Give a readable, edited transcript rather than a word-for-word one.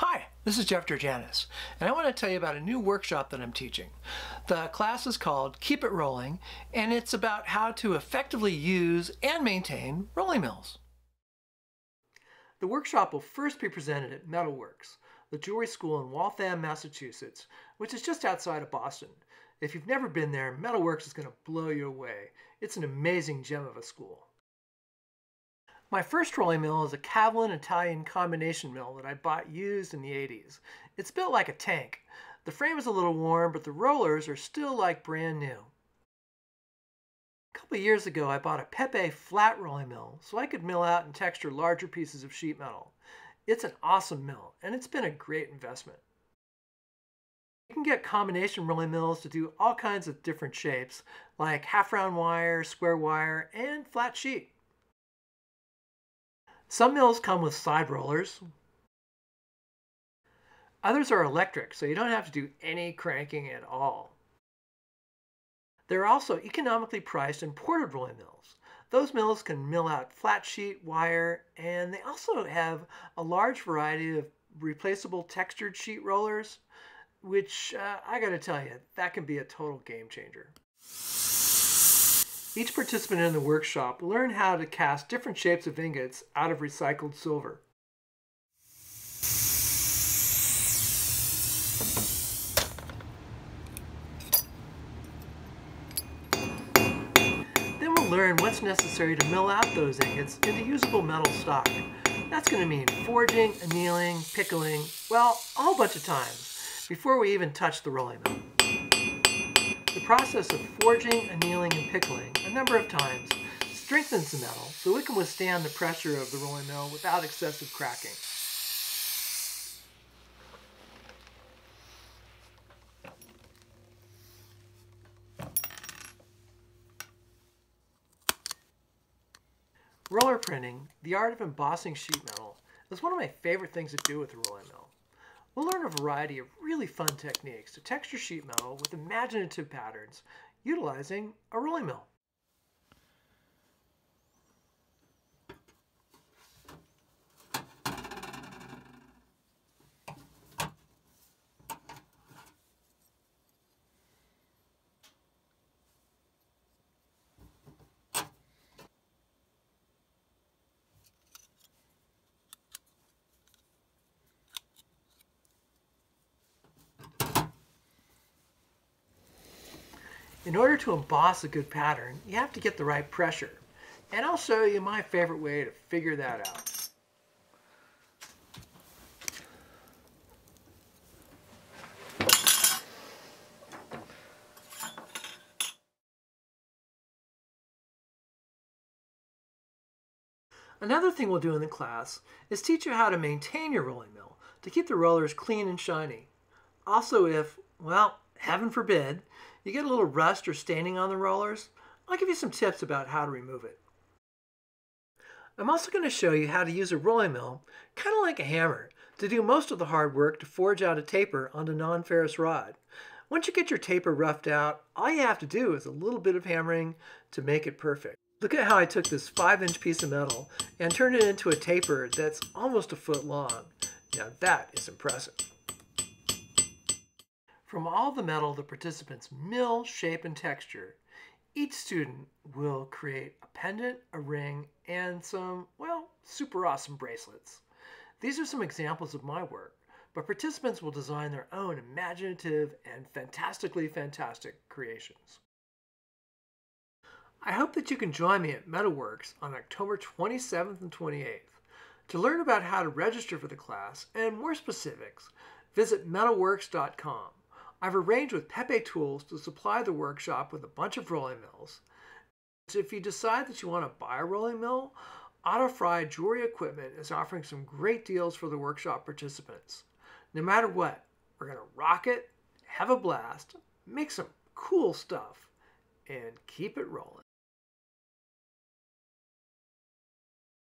Hi, this is Jeff Georgantes, and I want to tell you about a new workshop that I'm teaching. The class is called Keep It Rolling, and it's about how to effectively use and maintain rolling mills. The workshop will first be presented at Metalworks, the jewelry school in Waltham, Massachusetts, which is just outside of Boston. If you've never been there, Metalworks is going to blow you away. It's an amazing gem of a school. My first rolling mill is a Cavallin Italian combination mill that I bought used in the 80s. It's built like a tank. The frame is a little worn, but the rollers are still like brand new. A couple of years ago, I bought a Pepe flat rolling mill so I could mill out and texture larger pieces of sheet metal. It's an awesome mill, and it's been a great investment. You can get combination rolling mills to do all kinds of different shapes, like half-round wire, square wire, and flat sheet. Some mills come with side rollers. Others are electric, so you don't have to do any cranking at all. There are also economically priced imported rolling mills. Those mills can mill out flat sheet, wire, and they also have a large variety of replaceable textured sheet rollers, which I gotta tell you, that can be a total game changer. Each participant in the workshop will learn how to cast different shapes of ingots out of recycled silver. Then we'll learn what's necessary to mill out those ingots into usable metal stock. That's going to mean forging, annealing, pickling, well, a whole bunch of times before we even touch the rolling mill. The process of forging, annealing, and pickling a number of times strengthens the metal so it can withstand the pressure of the rolling mill without excessive cracking. Roller printing, the art of embossing sheet metal, is one of my favorite things to do with the rolling mill. We'll learn a variety of really fun techniques to texture sheet metal with imaginative patterns utilizing a rolling mill. In order to emboss a good pattern, you have to get the right pressure. And I'll show you my favorite way to figure that out. Another thing we'll do in the class is teach you how to maintain your rolling mill to keep the rollers clean and shiny. Also, if, well, heaven forbid, you get a little rust or staining on the rollers, I'll give you some tips about how to remove it. I'm also going to show you how to use a rolling mill, kind of like a hammer, to do most of the hard work to forge out a taper onto non-ferrous rod. Once you get your taper roughed out, all you have to do is a little bit of hammering to make it perfect. Look at how I took this 5-inch piece of metal and turned it into a taper that's almost a foot long. Now that is impressive. From all the metal the participants mill, shape, and texture, each student will create a pendant, a ring, and some, well, super awesome bracelets. These are some examples of my work, but participants will design their own imaginative and fantastically fantastic creations. I hope that you can join me at Metalworks on October 27th and 28th. To learn about how to register for the class and more specifics, visit metalworks.com. I've arranged with Pepe Tools to supply the workshop with a bunch of rolling mills. So if you decide that you want to buy a rolling mill, Auto-Fry Jewelry Equipment is offering some great deals for the workshop participants. No matter what, we're going to rock it, have a blast, make some cool stuff, and keep it rolling.